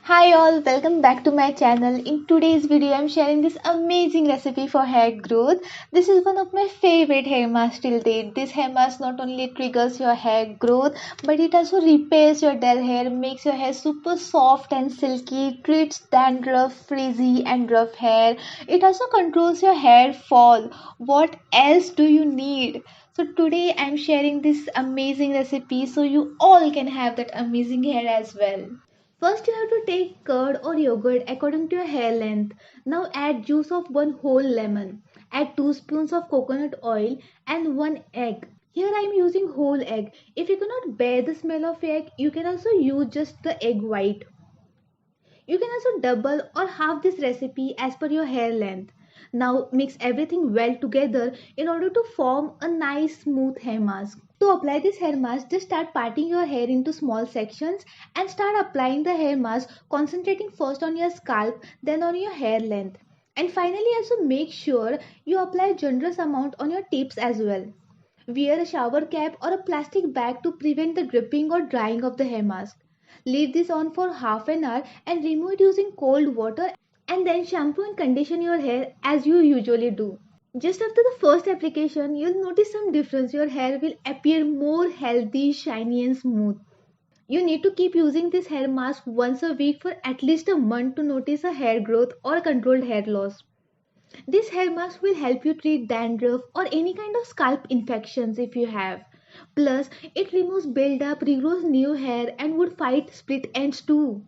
Hi all, welcome back to my channel. In today's video, I'm sharing this amazing recipe for hair growth. This is one of my favorite hair masks till date. This hair mask not only triggers your hair growth, but it also repairs your dull hair, makes your hair super soft and silky, treats dandruff, frizzy and rough hair. It also controls your hair fall. What else do you need? So today I'm sharing this amazing recipe so you all can have that amazing hair as well. First, you have to take curd or yogurt according to your hair length. Now, add juice of one whole lemon. Add 2 spoons of coconut oil and 1 egg. Here I am using whole egg. If you cannot bear the smell of egg, you can also use just the egg white. You can also double or half this recipe as per your hair length. Now mix everything well together in order to form a nice smooth hair mask. To apply this hair mask, just start parting your hair into small sections and start applying the hair mask, concentrating first on your scalp, then on your hair length. And finally also make sure you apply generous amount on your tips as well. Wear a shower cap or a plastic bag to prevent the dripping or drying of the hair mask. Leave this on for half an hour and remove it using cold water and then shampoo and condition your hair as you usually do. Just after the first application, you'll notice some difference. Your hair will appear more healthy, shiny and smooth. You need to keep using this hair mask once a week for at least a month to notice a hair growth or controlled hair loss. This hair mask will help you treat dandruff or any kind of scalp infections if you have. Plus, it removes build-up, regrows new hair and would fight split ends too.